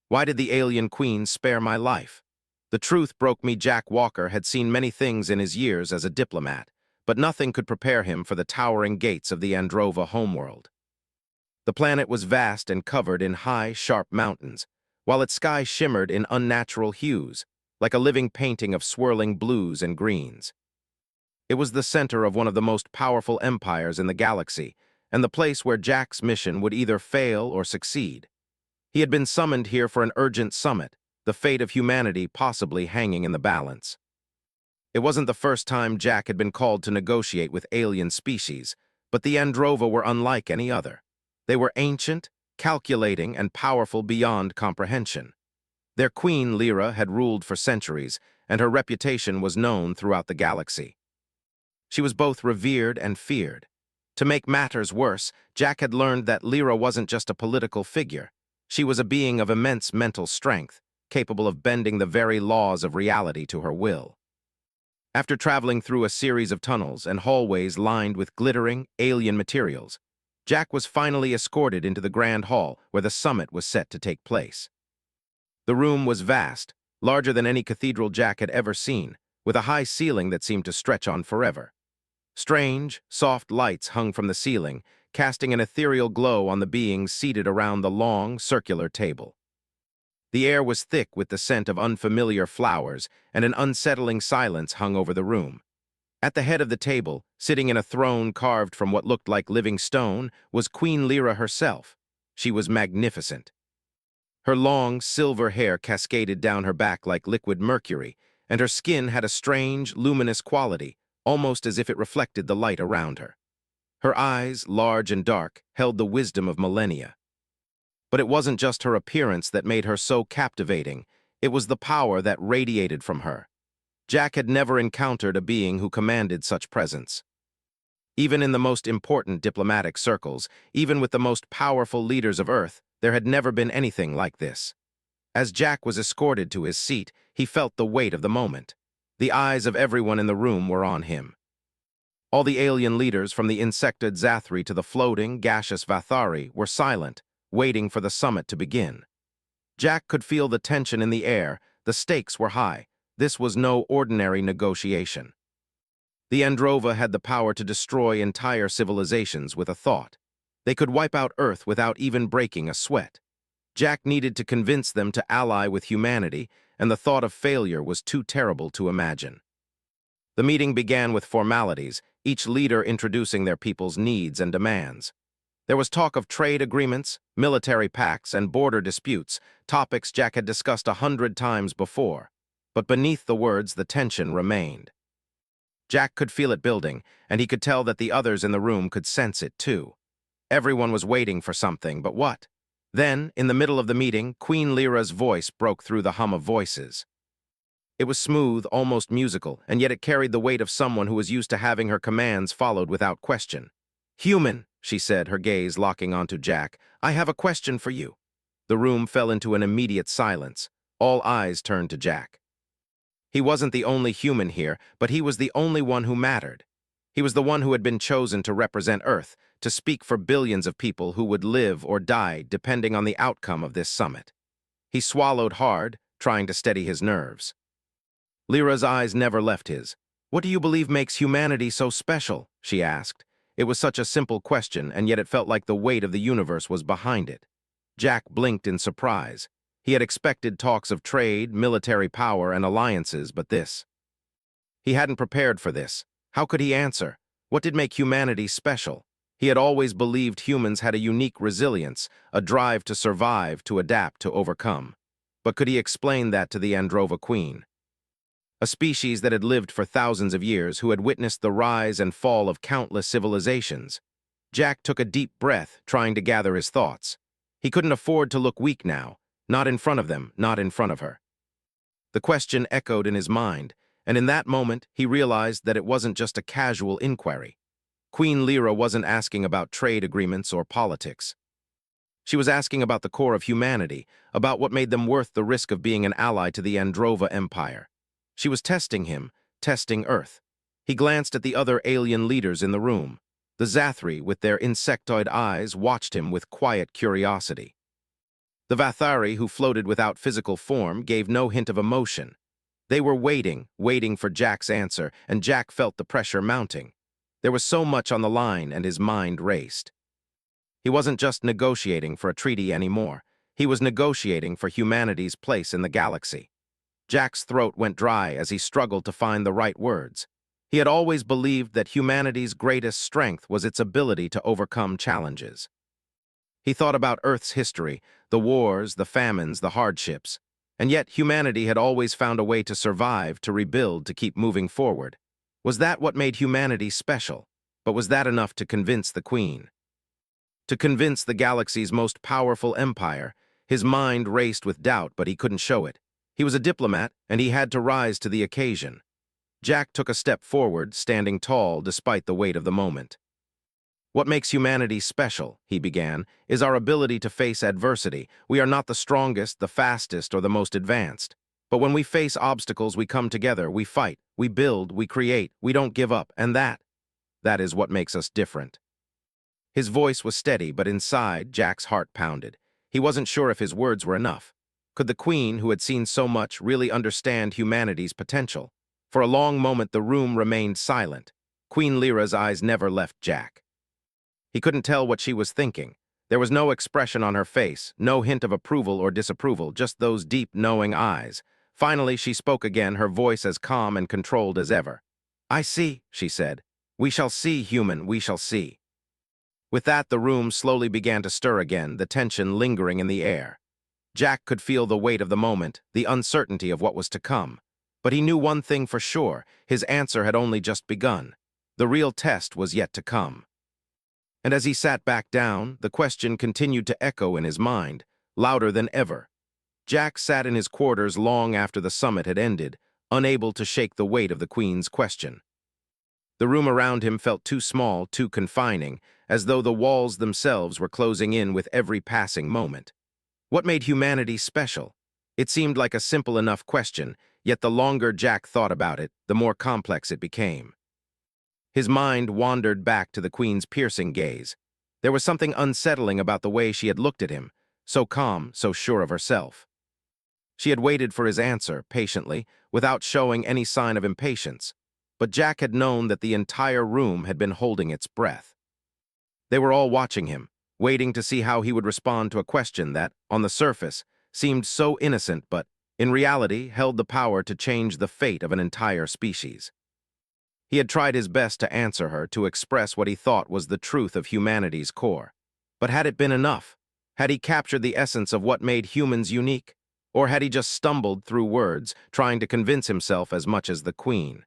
Why did the alien queen spare my life? The truth broke me. Jack Walker had seen many things in his years as a diplomat, but nothing could prepare him for the towering gates of the Androva homeworld. The planet was vast and covered in high, sharp mountains, while its sky shimmered in unnatural hues, like a living painting of swirling blues and greens. It was the center of one of the most powerful empires in the galaxy, and the place where Jack's mission would either fail or succeed. He had been summoned here for an urgent summit, the fate of humanity possibly hanging in the balance. It wasn't the first time Jack had been called to negotiate with alien species, but the Androva were unlike any other. They were ancient, calculating, and powerful beyond comprehension. Their queen, Lyra, had ruled for centuries, and her reputation was known throughout the galaxy. She was both revered and feared. To make matters worse, Jack had learned that Lyra wasn't just a political figure. She was a being of immense mental strength, capable of bending the very laws of reality to her will. After traveling through a series of tunnels and hallways lined with glittering, alien materials, Jack was finally escorted into the grand hall where the summit was set to take place. The room was vast, larger than any cathedral Jack had ever seen, with a high ceiling that seemed to stretch on forever. Strange, soft lights hung from the ceiling, casting an ethereal glow on the beings seated around the long, circular table. The air was thick with the scent of unfamiliar flowers, and an unsettling silence hung over the room. At the head of the table, sitting in a throne carved from what looked like living stone, was Queen Lyra herself. She was magnificent. Her long, silver hair cascaded down her back like liquid mercury, and her skin had a strange, luminous quality, almost as if it reflected the light around her. Her eyes, large and dark, held the wisdom of millennia. But it wasn't just her appearance that made her so captivating, it was the power that radiated from her. Jack had never encountered a being who commanded such presence. Even in the most important diplomatic circles, even with the most powerful leaders of Earth, there had never been anything like this. As Jack was escorted to his seat, he felt the weight of the moment. The eyes of everyone in the room were on him. All the alien leaders, from the insectoid Zathri to the floating, gaseous Vathari, were silent, waiting for the summit to begin. Jack could feel the tension in the air. The stakes were high. This was no ordinary negotiation. The Androva had the power to destroy entire civilizations with a thought. They could wipe out Earth without even breaking a sweat. Jack needed to convince them to ally with humanity, and the thought of failure was too terrible to imagine. The meeting began with formalities, each leader introducing their people's needs and demands. There was talk of trade agreements, military pacts, and border disputes, topics Jack had discussed 100 times before. But beneath the words, the tension remained. Jack could feel it building, and he could tell that the others in the room could sense it too. Everyone was waiting for something, but what? Then, in the middle of the meeting, Queen Lyra's voice broke through the hum of voices. It was smooth, almost musical, and yet it carried the weight of someone who was used to having her commands followed without question. "Human," she said, her gaze locking onto Jack, "I have a question for you." The room fell into an immediate silence. All eyes turned to Jack. He wasn't the only human here, but he was the only one who mattered. He was the one who had been chosen to represent Earth, to speak for billions of people who would live or die depending on the outcome of this summit. He swallowed hard, trying to steady his nerves. Lyra's eyes never left his. "What do you believe makes humanity so special?" she asked. It was such a simple question, and yet it felt like the weight of the universe was behind it. Jack blinked in surprise. He had expected talks of trade, military power, and alliances, but this. He hadn't prepared for this. How could he answer? What did make humanity special? He had always believed humans had a unique resilience, a drive to survive, to adapt, to overcome. But could he explain that to the Androva Queen? A species that had lived for thousands of years, who had witnessed the rise and fall of countless civilizations. Jack took a deep breath, trying to gather his thoughts. He couldn't afford to look weak now. Not in front of them, not in front of her. The question echoed in his mind, and in that moment he realized that it wasn't just a casual inquiry. Queen Lyra wasn't asking about trade agreements or politics. She was asking about the core of humanity, about what made them worth the risk of being an ally to the Androva Empire. She was testing him, testing Earth. He glanced at the other alien leaders in the room. The Zathri, with their insectoid eyes, watched him with quiet curiosity. The Vathari, who floated without physical form, gave no hint of emotion. They were waiting for Jack's answer, and Jack felt the pressure mounting. There was so much on the line, and his mind raced. He wasn't just negotiating for a treaty anymore. He was negotiating for humanity's place in the galaxy. Jack's throat went dry as he struggled to find the right words. He had always believed that humanity's greatest strength was its ability to overcome challenges. He thought about Earth's history, the wars, the famines, the hardships. And yet humanity had always found a way to survive, to rebuild, to keep moving forward. Was that what made humanity special? But was that enough to convince the Queen? To convince the galaxy's most powerful empire? His mind raced with doubt, but he couldn't show it. He was a diplomat, and he had to rise to the occasion. Jack took a step forward, standing tall despite the weight of the moment. "What makes humanity special," he began, "is our ability to face adversity. We are not the strongest, the fastest, or the most advanced. But when we face obstacles, we come together, we fight, we build, we create, we don't give up, and that is what makes us different." His voice was steady, but inside, Jack's heart pounded. He wasn't sure if his words were enough. Could the Queen, who had seen so much, really understand humanity's potential? For a long moment, the room remained silent. Queen Lyra's eyes never left Jack. He couldn't tell what she was thinking. There was no expression on her face, no hint of approval or disapproval, just those deep, knowing eyes. Finally, she spoke again, her voice as calm and controlled as ever. "I see," she said. "We shall see, human, we shall see." With that, the room slowly began to stir again, the tension lingering in the air. Jack could feel the weight of the moment, the uncertainty of what was to come. But he knew one thing for sure: his answer had only just begun. The real test was yet to come. And as he sat back down, the question continued to echo in his mind, louder than ever. Jack sat in his quarters long after the summit had ended, unable to shake the weight of the Queen's question. The room around him felt too small, too confining, as though the walls themselves were closing in with every passing moment. What made humanity special? It seemed like a simple enough question, yet the longer Jack thought about it, the more complex it became. His mind wandered back to the Queen's piercing gaze. There was something unsettling about the way she had looked at him, so calm, so sure of herself. She had waited for his answer, patiently, without showing any sign of impatience, but Jack had known that the entire room had been holding its breath. They were all watching him, waiting to see how he would respond to a question that, on the surface, seemed so innocent but, in reality, held the power to change the fate of an entire species. He had tried his best to answer her, to express what he thought was the truth of humanity's core. But had it been enough? Had he captured the essence of what made humans unique? Or had he just stumbled through words, trying to convince himself as much as the Queen?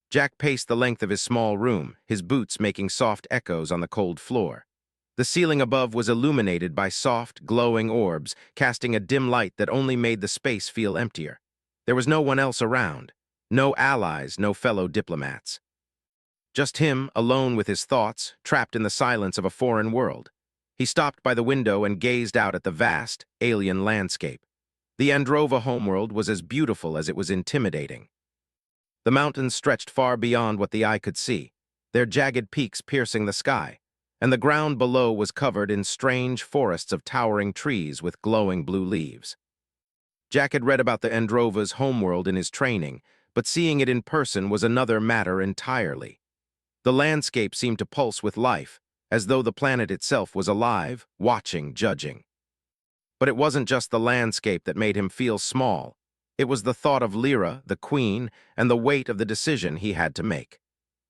Jack paced the length of his small room, his boots making soft echoes on the cold floor. The ceiling above was illuminated by soft, glowing orbs, casting a dim light that only made the space feel emptier. There was no one else around. No allies, no fellow diplomats. Just him, alone with his thoughts, trapped in the silence of a foreign world. He stopped by the window and gazed out at the vast, alien landscape. The Androva homeworld was as beautiful as it was intimidating. The mountains stretched far beyond what the eye could see, their jagged peaks piercing the sky, and the ground below was covered in strange forests of towering trees with glowing blue leaves. Jack had read about the Androva's homeworld in his training, but seeing it in person was another matter entirely. The landscape seemed to pulse with life, as though the planet itself was alive, watching, judging. But it wasn't just the landscape that made him feel small. It was the thought of Lyra, the Queen, and the weight of the decision he had to make.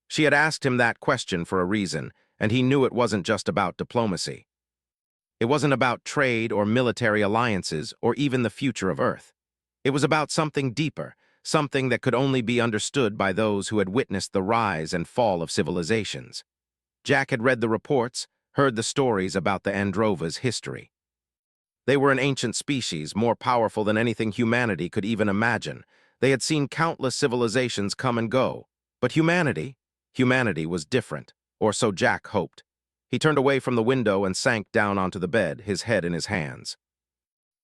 She had asked him that question for a reason, and he knew it wasn't just about diplomacy. It wasn't about trade or military alliances or even the future of Earth. It was about something deeper, something that could only be understood by those who had witnessed the rise and fall of civilizations. Jack had read the reports, heard the stories about the Androva's history. They were an ancient species, more powerful than anything humanity could even imagine. They had seen countless civilizations come and go. But humanity was different, or so Jack hoped. He turned away from the window and sank down onto the bed, his head in his hands.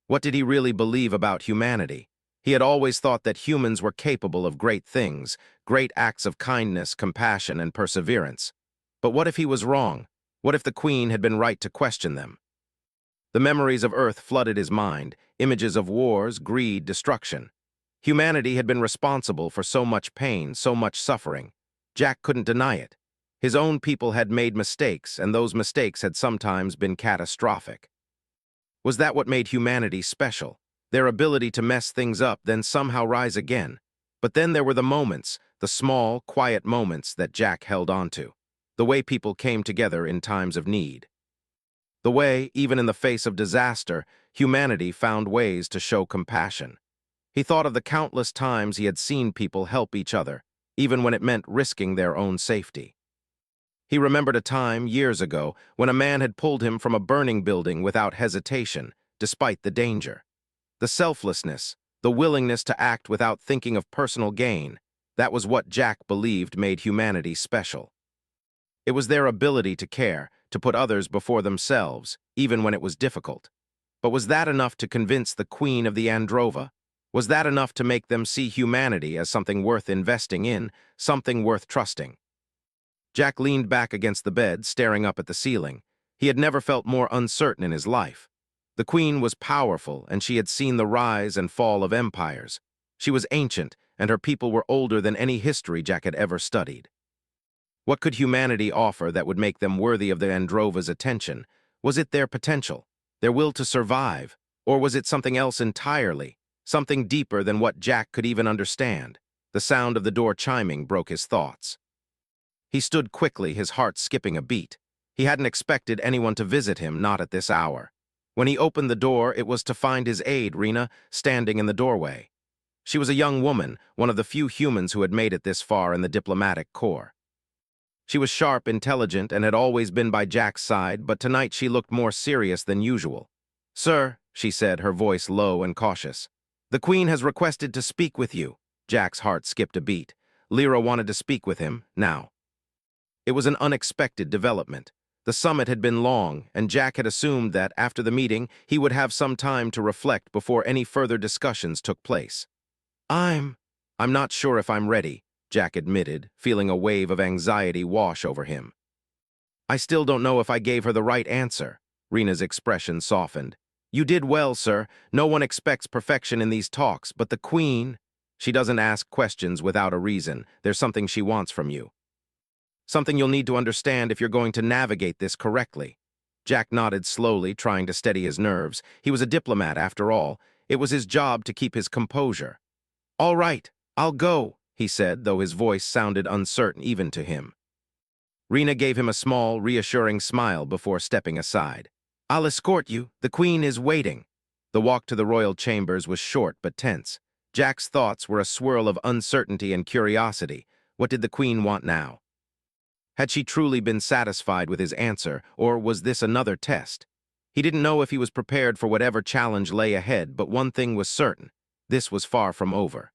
What did he really believe about humanity? He had always thought that humans were capable of great things, great acts of kindness, compassion, and perseverance. But what if he was wrong? What if the Queen had been right to question them? The memories of Earth flooded his mind, images of wars, greed, destruction. Humanity had been responsible for so much pain, so much suffering. Jack couldn't deny it. His own people had made mistakes, and those mistakes had sometimes been catastrophic. Was that what made humanity special? Their ability to mess things up, then somehow rise again? But then there were the moments, the small, quiet moments that Jack held onto. The way people came together in times of need. The way, even in the face of disaster, humanity found ways to show compassion. He thought of the countless times he had seen people help each other, even when it meant risking their own safety. He remembered a time, years ago, when a man had pulled him from a burning building without hesitation, despite the danger. The selflessness, the willingness to act without thinking of personal gain, that was what Jack believed made humanity special. It was their ability to care, to put others before themselves, even when it was difficult. But was that enough to convince the Queen of the Androva? Was that enough to make them see humanity as something worth investing in, something worth trusting? Jack leaned back against the bed, staring up at the ceiling. He had never felt more uncertain in his life. The Queen was powerful, and she had seen the rise and fall of empires. She was ancient, and her people were older than any history Jack had ever studied. What could humanity offer that would make them worthy of the Androva's attention? Was it their potential, their will to survive, or was it something else entirely, something deeper than what Jack could even understand? The sound of the door chiming broke his thoughts. He stood quickly, his heart skipping a beat. He hadn't expected anyone to visit him, not at this hour. When he opened the door, it was to find his aide, Rena, standing in the doorway. She was a young woman, one of the few humans who had made it this far in the diplomatic corps. She was sharp, intelligent, and had always been by Jack's side, but tonight she looked more serious than usual. "Sir," she said, her voice low and cautious, "the Queen has requested to speak with you." Jack's heart skipped a beat. Lyra wanted to speak with him, now. It was an unexpected development. The summit had been long, and Jack had assumed that, after the meeting, he would have some time to reflect before any further discussions took place. I'm not sure if I'm ready," Jack admitted, feeling a wave of anxiety wash over him. "I still don't know if I gave her the right answer." Rena's expression softened. "You did well, sir. No one expects perfection in these talks, but the Queen, she doesn't ask questions without a reason. There's something she wants from you. Something you'll need to understand if you're going to navigate this correctly." Jack nodded slowly, trying to steady his nerves. He was a diplomat, after all. It was his job to keep his composure. "All right, I'll go," he said, though his voice sounded uncertain even to him. Rena gave him a small, reassuring smile before stepping aside. "I'll escort you. The Queen is waiting." The walk to the royal chambers was short but tense. Jack's thoughts were a swirl of uncertainty and curiosity. What did the Queen want now? Had she truly been satisfied with his answer, or was this another test? He didn't know if he was prepared for whatever challenge lay ahead, but one thing was certain. This was far from over.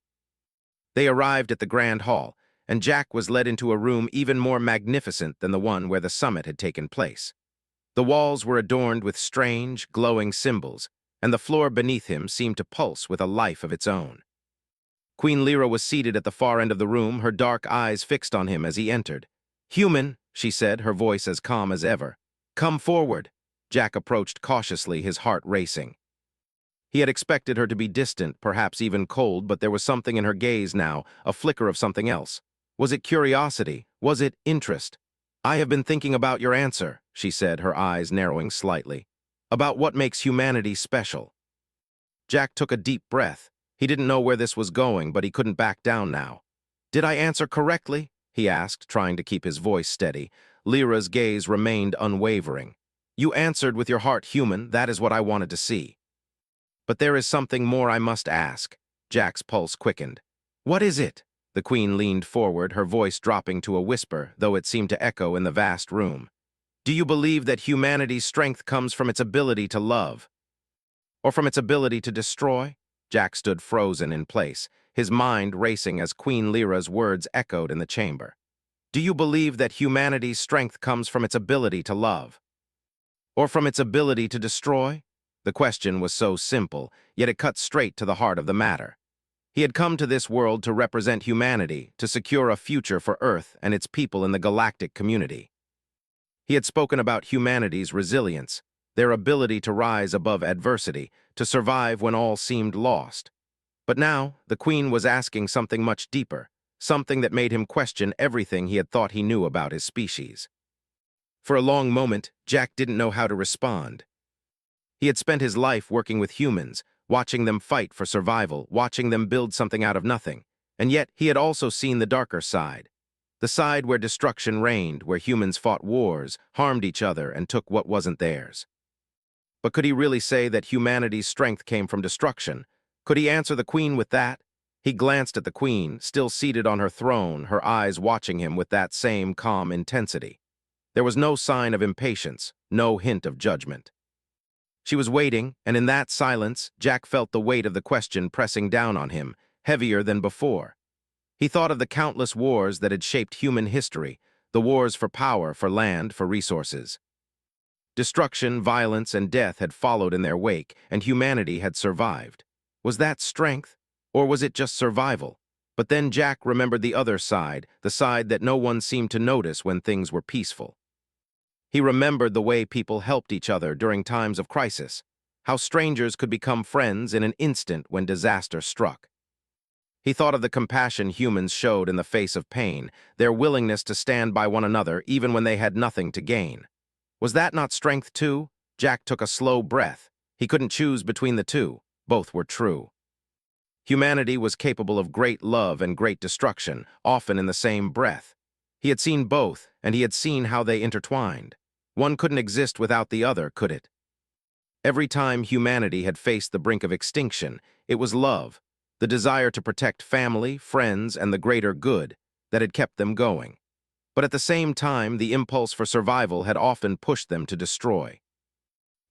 They arrived at the Grand Hall, and Jack was led into a room even more magnificent than the one where the summit had taken place. The walls were adorned with strange, glowing symbols, and the floor beneath him seemed to pulse with a life of its own. Queen Lyra was seated at the far end of the room, her dark eyes fixed on him as he entered. "Human," she said, her voice as calm as ever. "Come forward." Jack approached cautiously, his heart racing. He had expected her to be distant, perhaps even cold, but there was something in her gaze now, a flicker of something else. Was it curiosity? Was it interest? "I have been thinking about your answer," she said, her eyes narrowing slightly. "About what makes humanity special." Jack took a deep breath. He didn't know where this was going, but he couldn't back down now. "Did I answer correctly?" he asked, trying to keep his voice steady. Lyra's gaze remained unwavering. "You answered with your heart, human. That is what I wanted to see." "But there is something more I must ask." Jack's pulse quickened. "What is it?" The Queen leaned forward, her voice dropping to a whisper, though it seemed to echo in the vast room. "Do you believe that humanity's strength comes from its ability to love? Or from its ability to destroy?" Jack stood frozen in place, his mind racing as Queen Lyra's words echoed in the chamber. "Do you believe that humanity's strength comes from its ability to love? Or from its ability to destroy?" The question was so simple, yet it cut straight to the heart of the matter. He had come to this world to represent humanity, to secure a future for Earth and its people in the galactic community. He had spoken about humanity's resilience, their ability to rise above adversity, to survive when all seemed lost. But now, the Queen was asking something much deeper, something that made him question everything he had thought he knew about his species. For a long moment, Jack didn't know how to respond. He had spent his life working with humans, watching them fight for survival, watching them build something out of nothing. And yet, he had also seen the darker side. The side where destruction reigned, where humans fought wars, harmed each other, and took what wasn't theirs. But could he really say that humanity's strength came from destruction? Could he answer the Queen with that? He glanced at the Queen, still seated on her throne, her eyes watching him with that same calm intensity. There was no sign of impatience, no hint of judgment. She was waiting, and in that silence, Jack felt the weight of the question pressing down on him, heavier than before. He thought of the countless wars that had shaped human history, the wars for power, for land, for resources. Destruction, violence, and death had followed in their wake, and humanity had survived. Was that strength, or was it just survival? But then Jack remembered the other side, the side that no one seemed to notice when things were peaceful. He remembered the way people helped each other during times of crisis, how strangers could become friends in an instant when disaster struck. He thought of the compassion humans showed in the face of pain, their willingness to stand by one another even when they had nothing to gain. Was that not strength too? Jack took a slow breath. He couldn't choose between the two. Both were true. Humanity was capable of great love and great destruction, often in the same breath. He had seen both, and he had seen how they intertwined. One couldn't exist without the other, could it? Every time humanity had faced the brink of extinction, it was love, the desire to protect family, friends, and the greater good, that had kept them going. But at the same time, the impulse for survival had often pushed them to destroy.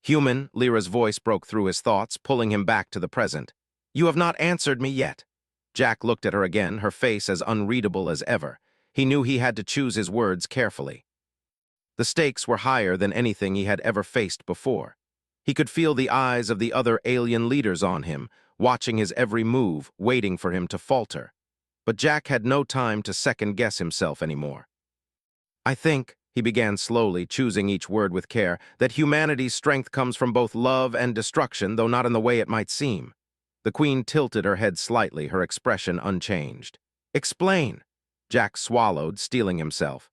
Human, Lyra's voice broke through his thoughts, pulling him back to the present. You have not answered me yet. Jack looked at her again, her face as unreadable as ever. He knew he had to choose his words carefully. The stakes were higher than anything he had ever faced before. He could feel the eyes of the other alien leaders on him, watching his every move, waiting for him to falter. But Jack had no time to second-guess himself anymore. I think, he began slowly, choosing each word with care, that humanity's strength comes from both love and destruction, though not in the way it might seem. The Queen tilted her head slightly, her expression unchanged. Explain. Jack swallowed, steeling himself.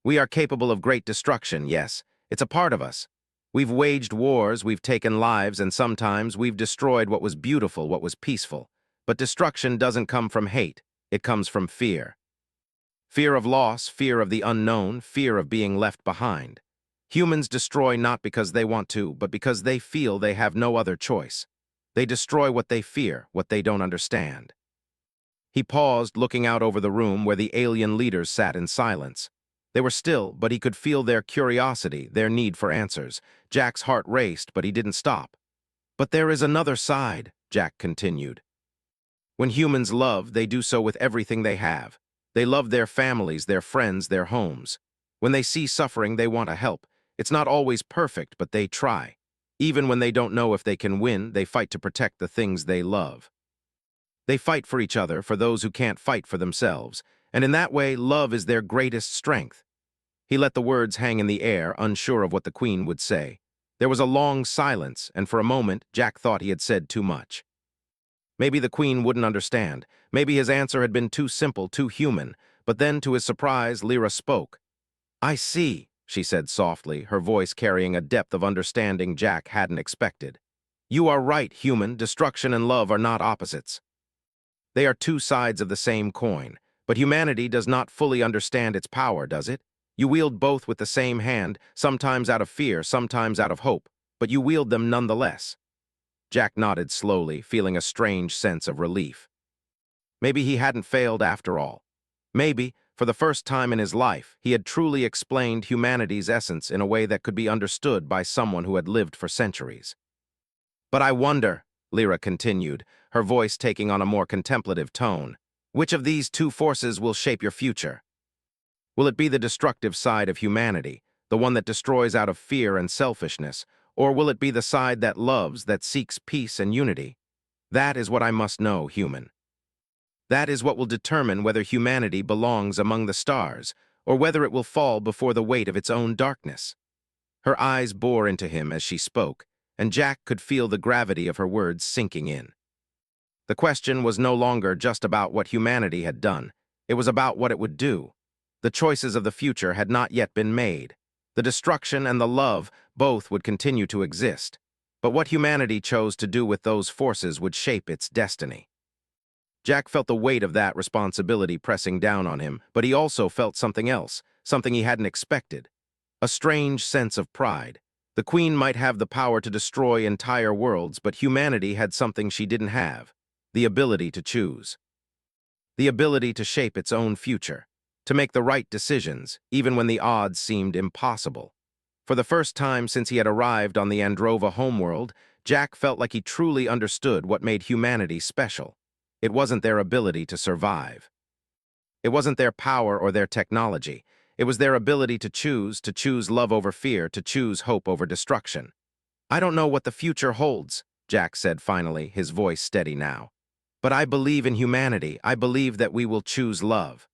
We are capable of great destruction, yes. It's a part of us. We've waged wars, we've taken lives, and sometimes we've destroyed what was beautiful, what was peaceful. But destruction doesn't come from hate. It comes from fear. Fear of loss, fear of the unknown, fear of being left behind. Humans destroy not because they want to, but because they feel they have no other choice. They destroy what they fear, what they don't understand. He paused, looking out over the room where the alien leaders sat in silence. They were still, but he could feel their curiosity, their need for answers. Jack's heart raced, but he didn't stop. But there is another side, Jack continued. When humans love, they do so with everything they have. They love their families, their friends, their homes. When they see suffering, they want to help. It's not always perfect, but they try. Even when they don't know if they can win, they fight to protect the things they love. They fight for each other, for those who can't fight for themselves, and in that way, love is their greatest strength. He let the words hang in the air, unsure of what the Queen would say. There was a long silence, and for a moment, Jack thought he had said too much. Maybe the Queen wouldn't understand. Maybe his answer had been too simple, too human. But then, to his surprise, Lyra spoke. I see, she said softly, her voice carrying a depth of understanding Jack hadn't expected. You are right, human. Destruction and love are not opposites. They are two sides of the same coin. But humanity does not fully understand its power, does it? You wield both with the same hand, sometimes out of fear, sometimes out of hope, but you wield them nonetheless. Jack nodded slowly, feeling a strange sense of relief. Maybe he hadn't failed after all. Maybe, for the first time in his life, he had truly explained humanity's essence in a way that could be understood by someone who had lived for centuries. But I wonder, Lyra continued, her voice taking on a more contemplative tone, which of these two forces will shape your future? Will it be the destructive side of humanity, the one that destroys out of fear and selfishness, or will it be the side that loves, that seeks peace and unity? That is what I must know, human. That is what will determine whether humanity belongs among the stars, or whether it will fall before the weight of its own darkness. Her eyes bore into him as she spoke, and Jack could feel the gravity of her words sinking in. The question was no longer just about what humanity had done. It was about what it would do. The choices of the future had not yet been made. The destruction and the love both would continue to exist. But what humanity chose to do with those forces would shape its destiny. Jack felt the weight of that responsibility pressing down on him, but he also felt something else, something he hadn't expected. A strange sense of pride. The Queen might have the power to destroy entire worlds, but humanity had something she didn't have: the ability to choose. The ability to shape its own future, to make the right decisions, even when the odds seemed impossible. For the first time since he had arrived on the Androva homeworld, Jack felt like he truly understood what made humanity special. It wasn't their ability to survive. It wasn't their power or their technology. It was their ability to choose love over fear, to choose hope over destruction. "I don't know what the future holds," Jack said finally, his voice steady now. "But I believe in humanity. I believe that we will choose love.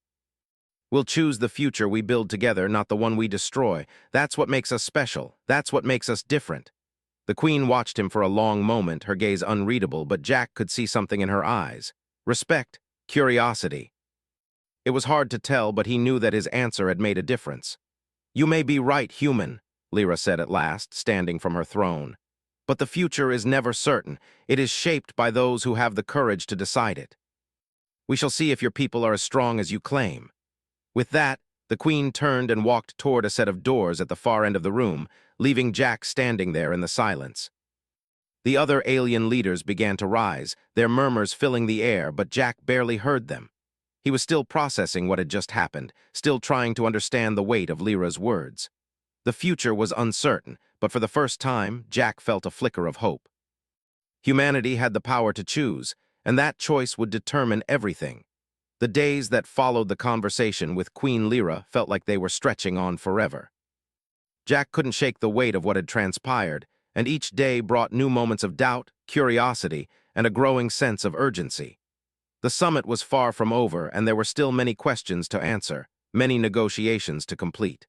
We'll choose the future we build together, not the one we destroy. That's what makes us special. That's what makes us different." The Queen watched him for a long moment, her gaze unreadable, but Jack could see something in her eyes. Respect, curiosity. It was hard to tell, but he knew that his answer had made a difference. "You may be right, human," Lyra said at last, standing from her throne. "But the future is never certain. It is shaped by those who have the courage to decide it. We shall see if your people are as strong as you claim." With that, the Queen turned and walked toward a set of doors at the far end of the room, leaving Jack standing there in the silence. The other alien leaders began to rise, their murmurs filling the air, but Jack barely heard them. He was still processing what had just happened, still trying to understand the weight of Lyra's words. The future was uncertain, but for the first time, Jack felt a flicker of hope. Humanity had the power to choose, and that choice would determine everything. The days that followed the conversation with Queen Lyra felt like they were stretching on forever. Jack couldn't shake the weight of what had transpired, and each day brought new moments of doubt, curiosity, and a growing sense of urgency. The summit was far from over, and there were still many questions to answer, many negotiations to complete.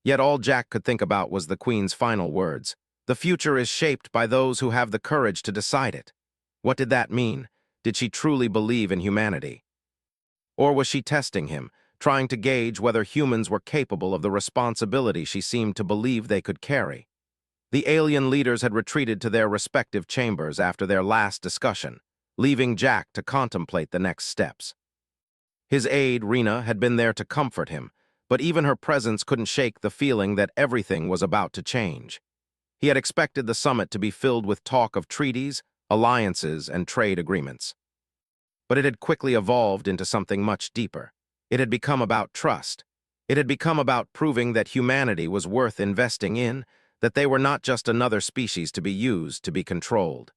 Yet all Jack could think about was the Queen's final words: "The future is shaped by those who have the courage to decide it." What did that mean? Did she truly believe in humanity? Or was she testing him, trying to gauge whether humans were capable of the responsibility she seemed to believe they could carry? The alien leaders had retreated to their respective chambers after their last discussion, leaving Jack to contemplate the next steps. His aide, Rena, had been there to comfort him, but even her presence couldn't shake the feeling that everything was about to change. He had expected the summit to be filled with talk of treaties, alliances, and trade agreements. But it had quickly evolved into something much deeper. It had become about trust. It had become about proving that humanity was worth investing in, that they were not just another species to be used, to be controlled.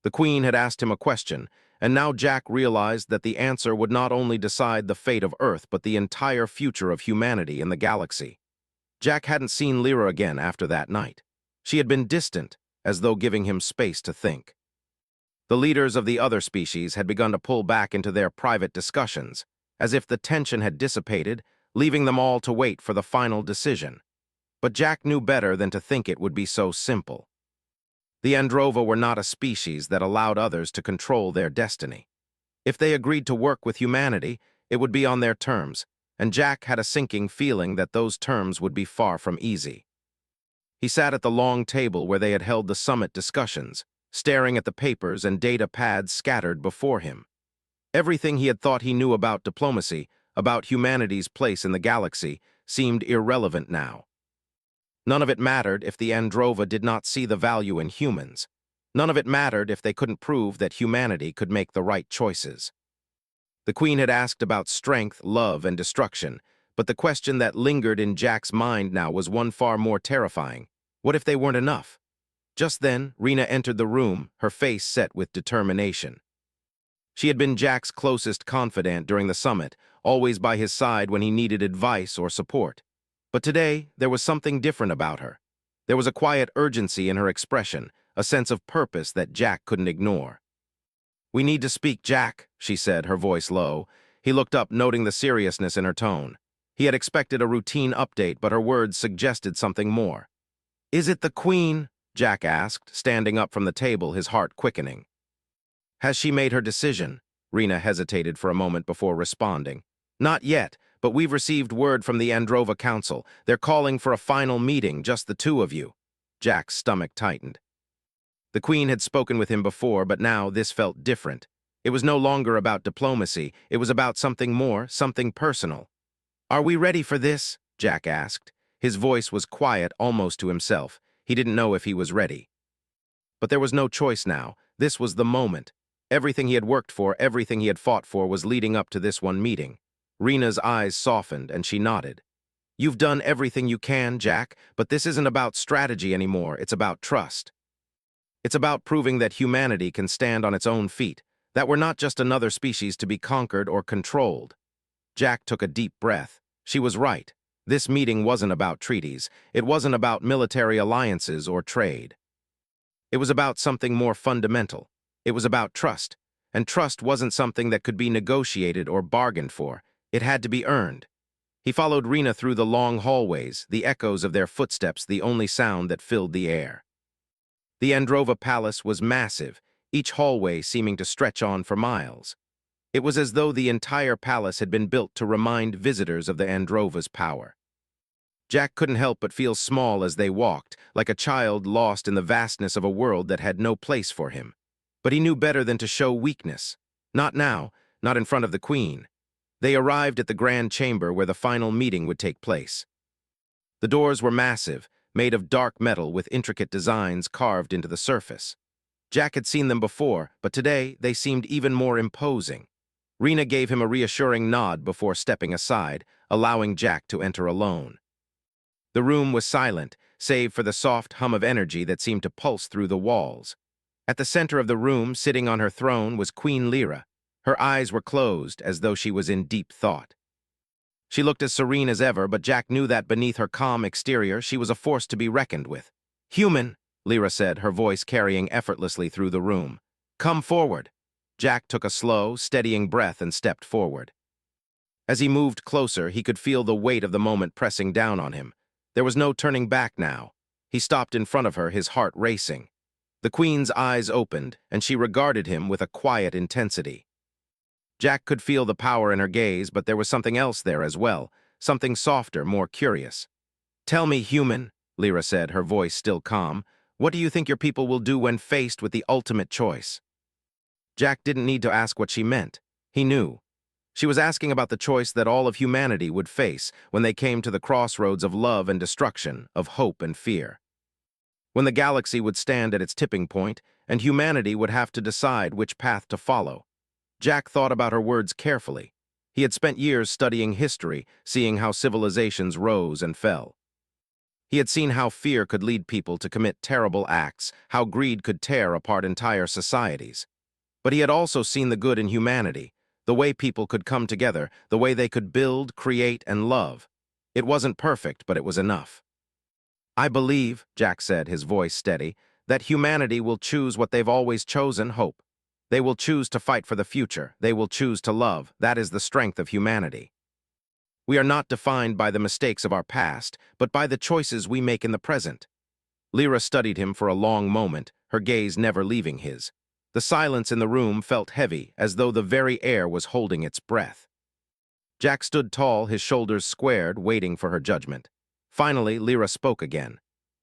The Queen had asked him a question, and now Jack realized that the answer would not only decide the fate of Earth, but the entire future of humanity in the galaxy. Jack hadn't seen Lyra again after that night. She had been distant, as though giving him space to think. The leaders of the other species had begun to pull back into their private discussions, as if the tension had dissipated, leaving them all to wait for the final decision. But Jack knew better than to think it would be so simple. The Androva were not a species that allowed others to control their destiny. If they agreed to work with humanity, it would be on their terms, and Jack had a sinking feeling that those terms would be far from easy. He sat at the long table where they had held the summit discussions, staring at the papers and data pads scattered before him. Everything he had thought he knew about diplomacy, about humanity's place in the galaxy, seemed irrelevant now. None of it mattered if the Androva did not see the value in humans. None of it mattered if they couldn't prove that humanity could make the right choices. The Queen had asked about strength, love, and destruction, but the question that lingered in Jack's mind now was one far more terrifying. What if they weren't enough? Just then, Rena entered the room, her face set with determination. She had been Jack's closest confidant during the summit, always by his side when he needed advice or support. But today, there was something different about her. There was a quiet urgency in her expression, a sense of purpose that Jack couldn't ignore. "We need to speak, Jack," she said, her voice low. He looked up, noting the seriousness in her tone. He had expected a routine update, but her words suggested something more. "Is it the Queen?" Jack asked, standing up from the table, his heart quickening. "Has she made her decision?" Rena hesitated for a moment before responding. "Not yet, but we've received word from the Androva Council. They're calling for a final meeting, just the two of you." Jack's stomach tightened. The Queen had spoken with him before, but now this felt different. It was no longer about diplomacy. It was about something more, something personal. "Are we ready for this?" Jack asked. His voice was quiet, almost to himself. He didn't know if he was ready. But there was no choice now. This was the moment. Everything he had worked for, everything he had fought for was leading up to this one meeting. Rena's eyes softened, and she nodded. "You've done everything you can, Jack, but this isn't about strategy anymore. It's about trust. It's about proving that humanity can stand on its own feet, that we're not just another species to be conquered or controlled." Jack took a deep breath. She was right. This meeting wasn't about treaties. It wasn't about military alliances or trade. It was about something more fundamental. It was about trust. And trust wasn't something that could be negotiated or bargained for. It had to be earned. He followed Rena through the long hallways, the echoes of their footsteps the only sound that filled the air. The Androva Palace was massive, each hallway seeming to stretch on for miles. It was as though the entire palace had been built to remind visitors of the Androva's power. Jack couldn't help but feel small as they walked, like a child lost in the vastness of a world that had no place for him. But he knew better than to show weakness. Not now, not in front of the Queen. They arrived at the grand chamber where the final meeting would take place. The doors were massive, made of dark metal with intricate designs carved into the surface. Jack had seen them before, but today they seemed even more imposing. Rena gave him a reassuring nod before stepping aside, allowing Jack to enter alone. The room was silent, save for the soft hum of energy that seemed to pulse through the walls. At the center of the room, sitting on her throne, was Queen Lyra. Her eyes were closed, as though she was in deep thought. She looked as serene as ever, but Jack knew that beneath her calm exterior, she was a force to be reckoned with. "Human," Lyra said, her voice carrying effortlessly through the room. "Come forward." Jack took a slow, steadying breath and stepped forward. As he moved closer, he could feel the weight of the moment pressing down on him. There was no turning back now. He stopped in front of her, his heart racing. The Queen's eyes opened, and she regarded him with a quiet intensity. Jack could feel the power in her gaze, but there was something else there as well, something softer, more curious. "Tell me, human," Lyra said, her voice still calm, "what do you think your people will do when faced with the ultimate choice?" Jack didn't need to ask what she meant. He knew. She was asking about the choice that all of humanity would face when they came to the crossroads of love and destruction, of hope and fear. When the galaxy would stand at its tipping point, and humanity would have to decide which path to follow. Jack thought about her words carefully. He had spent years studying history, seeing how civilizations rose and fell. He had seen how fear could lead people to commit terrible acts, how greed could tear apart entire societies. But he had also seen the good in humanity, the way people could come together, the way they could build, create, and love. It wasn't perfect, but it was enough. "I believe," Jack said, his voice steady, "that humanity will choose what they've always chosen, hope. They will choose to fight for the future. They will choose to love. That is the strength of humanity. We are not defined by the mistakes of our past, but by the choices we make in the present." Lyra studied him for a long moment, her gaze never leaving his. The silence in the room felt heavy, as though the very air was holding its breath. Jack stood tall, his shoulders squared, waiting for her judgment. Finally, Lyra spoke again.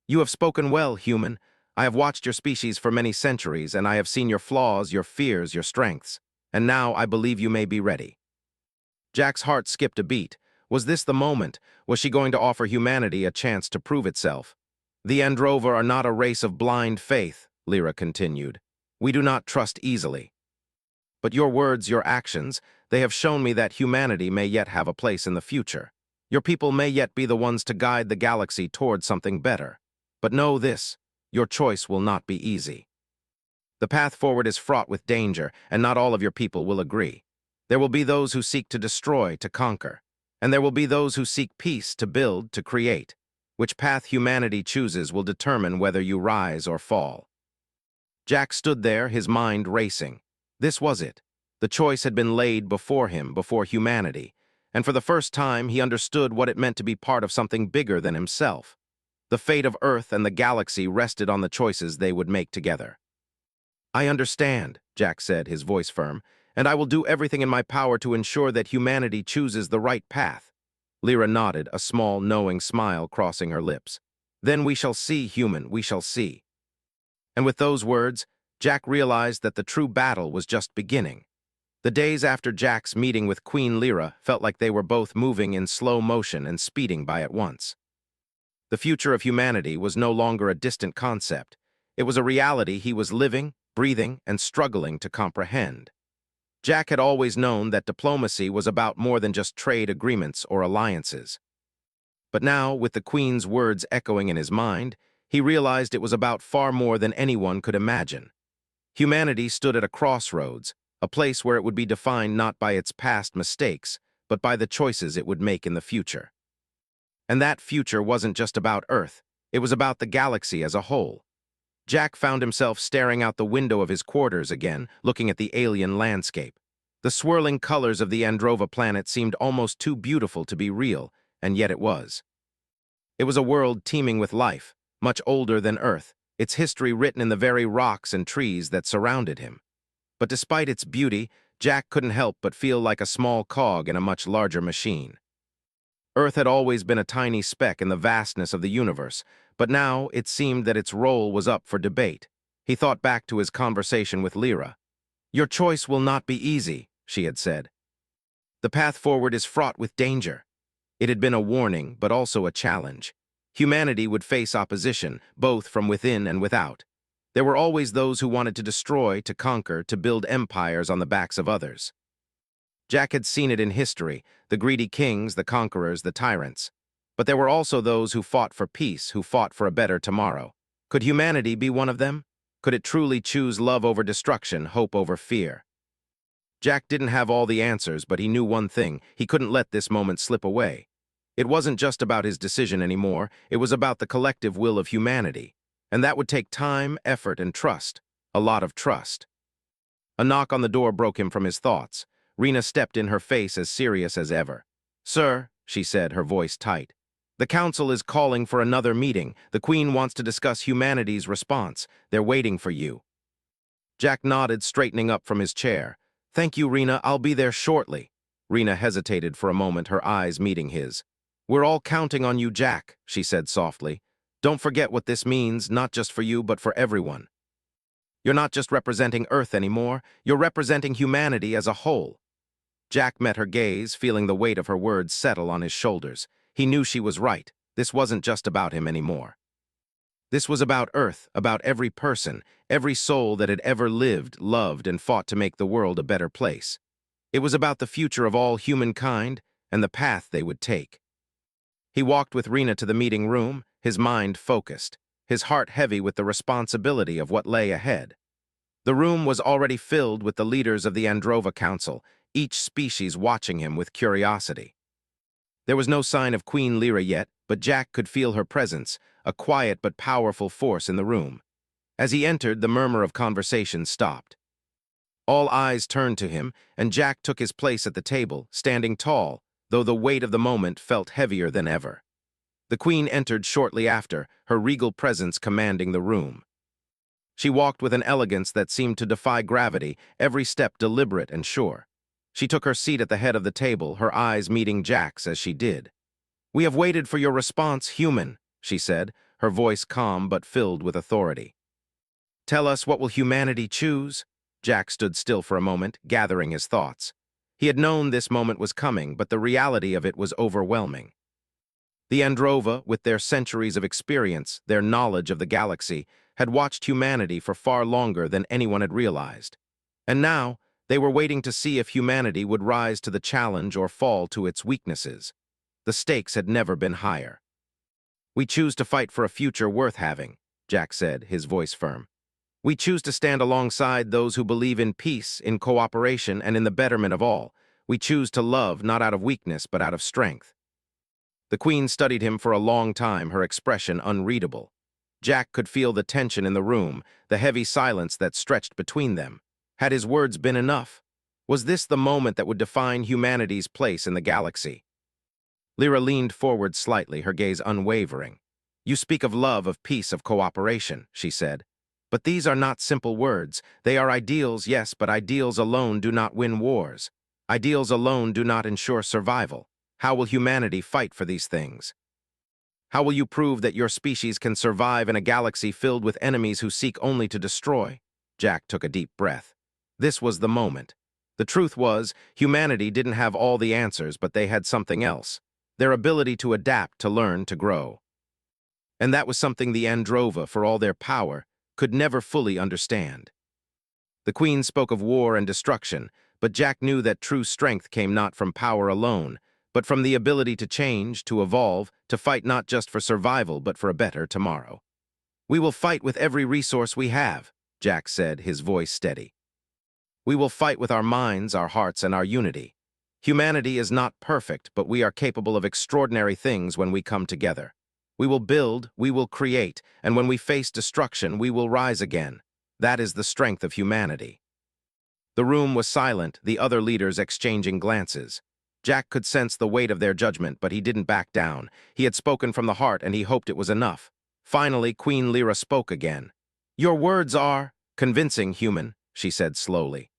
"You have spoken well, human. I have watched your species for many centuries, and I have seen your flaws, your fears, your strengths. And now I believe you may be ready." Jack's heart skipped a beat. Was this the moment? Was she going to offer humanity a chance to prove itself? "The Androva are not a race of blind faith," Lyra continued. "We do not trust easily. But your words, your actions, they have shown me that humanity may yet have a place in the future. Your people may yet be the ones to guide the galaxy toward something better. But know this, your choice will not be easy. The path forward is fraught with danger, and not all of your people will agree. There will be those who seek to destroy, to conquer. And there will be those who seek peace, to build, to create. Which path humanity chooses will determine whether you rise or fall." Jack stood there, his mind racing. This was it. The choice had been laid before him, before humanity, and for the first time he understood what it meant to be part of something bigger than himself. The fate of Earth and the galaxy rested on the choices they would make together. "I understand," Jack said, his voice firm, "and I will do everything in my power to ensure that humanity chooses the right path." Lyra nodded, a small, knowing smile crossing her lips. "Then we shall see, human, we shall see." And with those words, Jack realized that the true battle was just beginning. The days after Jack's meeting with Queen Lyra felt like they were both moving in slow motion and speeding by at once. The future of humanity was no longer a distant concept. It was a reality he was living, breathing, and struggling to comprehend. Jack had always known that diplomacy was about more than just trade agreements or alliances. But now, with the Queen's words echoing in his mind, he realized it was about far more than anyone could imagine. Humanity stood at a crossroads, a place where it would be defined not by its past mistakes, but by the choices it would make in the future. And that future wasn't just about Earth, it was about the galaxy as a whole. Jack found himself staring out the window of his quarters again, looking at the alien landscape. The swirling colors of the Androva planet seemed almost too beautiful to be real, and yet it was. It was a world teeming with life, much older than Earth, its history written in the very rocks and trees that surrounded him. But despite its beauty, Jack couldn't help but feel like a small cog in a much larger machine. Earth had always been a tiny speck in the vastness of the universe, but now it seemed that its role was up for debate. He thought back to his conversation with Lyra. "Your choice will not be easy," she had said. "The path forward is fraught with danger." It had been a warning, but also a challenge. Humanity would face opposition, both from within and without. There were always those who wanted to destroy, to conquer, to build empires on the backs of others. Jack had seen it in history, the greedy kings, the conquerors, the tyrants. But there were also those who fought for peace, who fought for a better tomorrow. Could humanity be one of them? Could it truly choose love over destruction, hope over fear? Jack didn't have all the answers, but he knew one thing: he couldn't let this moment slip away. It wasn't just about his decision anymore, it was about the collective will of humanity. And that would take time, effort, and trust. A lot of trust. A knock on the door broke him from his thoughts. Rena stepped in, her face as serious as ever. "Sir," she said, her voice tight, "the council is calling for another meeting. The Queen wants to discuss humanity's response. They're waiting for you." Jack nodded, straightening up from his chair. "Thank you, Rena. I'll be there shortly." Rena hesitated for a moment, her eyes meeting his. "We're all counting on you, Jack," she said softly. "Don't forget what this means, not just for you, but for everyone. You're not just representing Earth anymore, you're representing humanity as a whole." Jack met her gaze, feeling the weight of her words settle on his shoulders. He knew she was right. This wasn't just about him anymore. This was about Earth, about every person, every soul that had ever lived, loved, and fought to make the world a better place. It was about the future of all humankind and the path they would take. He walked with Rena to the meeting room, his mind focused, his heart heavy with the responsibility of what lay ahead. The room was already filled with the leaders of the Androva Council, each species watching him with curiosity. There was no sign of Queen Lyra yet, but Jack could feel her presence, a quiet but powerful force in the room. As he entered, the murmur of conversation stopped. All eyes turned to him, and Jack took his place at the table, standing tall, though the weight of the moment felt heavier than ever. The Queen entered shortly after, her regal presence commanding the room. She walked with an elegance that seemed to defy gravity, every step deliberate and sure. She took her seat at the head of the table, her eyes meeting Jack's as she did. "We have waited for your response, human," she said, her voice calm but filled with authority. "Tell us, what will humanity choose?" Jack stood still for a moment, gathering his thoughts. He had known this moment was coming, but the reality of it was overwhelming. The Androva, with their centuries of experience, their knowledge of the galaxy, had watched humanity for far longer than anyone had realized. And now, they were waiting to see if humanity would rise to the challenge or fall to its weaknesses. The stakes had never been higher. "We choose to fight for a future worth having," Jack said, his voice firm. "We choose to stand alongside those who believe in peace, in cooperation, and in the betterment of all. We choose to love not out of weakness, but out of strength." The Queen studied him for a long time, her expression unreadable. Jack could feel the tension in the room, the heavy silence that stretched between them. Had his words been enough? Was this the moment that would define humanity's place in the galaxy? Lyra leaned forward slightly, her gaze unwavering. "You speak of love, of peace, of cooperation," she said. "But these are not simple words. They are ideals, yes, but ideals alone do not win wars. Ideals alone do not ensure survival. How will humanity fight for these things? How will you prove that your species can survive in a galaxy filled with enemies who seek only to destroy?" Jack took a deep breath. This was the moment. The truth was, humanity didn't have all the answers, but they had something else. Their ability to adapt, to learn, to grow. And that was something the Androva, for all their power, could never fully understand. The Queen spoke of war and destruction, but Jack knew that true strength came not from power alone, but from the ability to change, to evolve, to fight not just for survival, but for a better tomorrow. "We will fight with every resource we have," Jack said, his voice steady. "We will fight with our minds, our hearts, and our unity. Humanity is not perfect, but we are capable of extraordinary things when we come together. We will build, we will create, and when we face destruction, we will rise again. That is the strength of humanity." The room was silent, the other leaders exchanging glances. Jack could sense the weight of their judgment, but he didn't back down. He had spoken from the heart, and he hoped it was enough. Finally, Queen Lyra spoke again. "Your words are convincing, human," she said slowly.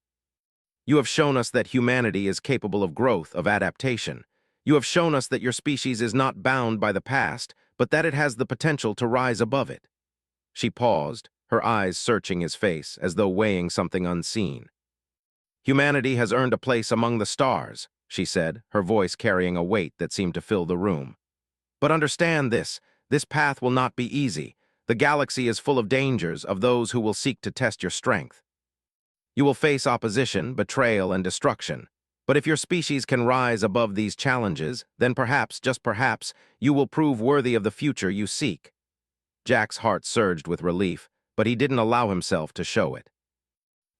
"You have shown us that humanity is capable of growth, of adaptation. You have shown us that your species is not bound by the past, but that it has the potential to rise above it." She paused, her eyes searching his face, as though weighing something unseen. "Humanity has earned a place among the stars," she said, her voice carrying a weight that seemed to fill the room. "But understand this path will not be easy. The galaxy is full of dangers, of those who will seek to test your strength. You will face opposition, betrayal, and destruction. But if your species can rise above these challenges, then perhaps, just perhaps, you will prove worthy of the future you seek." Jack's heart surged with relief, but he didn't allow himself to show it.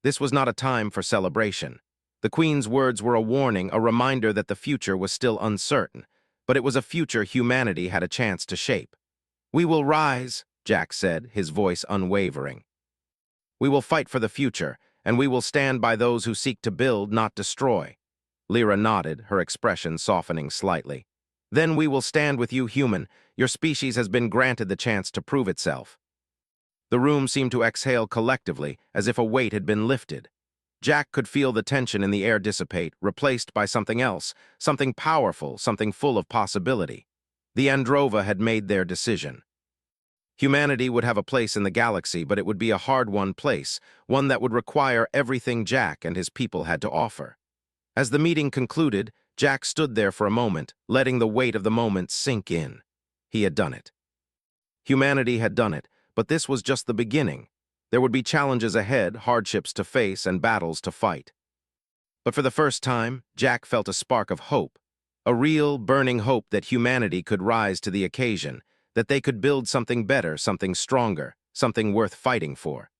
This was not a time for celebration. The Queen's words were a warning, a reminder that the future was still uncertain, but it was a future humanity had a chance to shape. "We will rise," Jack said, his voice unwavering. "We will fight for the future, and we will stand by those who seek to build, not destroy." Lyra nodded, her expression softening slightly. "Then we will stand with you, human. Your species has been granted the chance to prove itself." The room seemed to exhale collectively, as if a weight had been lifted. Jack could feel the tension in the air dissipate, replaced by something else, something powerful, something full of possibility. The Androva had made their decision. Humanity would have a place in the galaxy, but it would be a hard-won place, one that would require everything Jack and his people had to offer. As the meeting concluded, Jack stood there for a moment, letting the weight of the moment sink in. He had done it. Humanity had done it, but this was just the beginning. There would be challenges ahead, hardships to face, and battles to fight. But for the first time, Jack felt a spark of hope, a real, burning hope that humanity could rise to the occasion, that they could build something better, something stronger, something worth fighting for.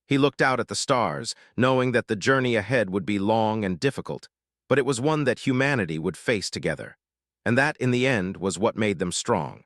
He looked out at the stars, knowing that the journey ahead would be long and difficult, but it was one that humanity would face together. And that, in the end, was what made them strong.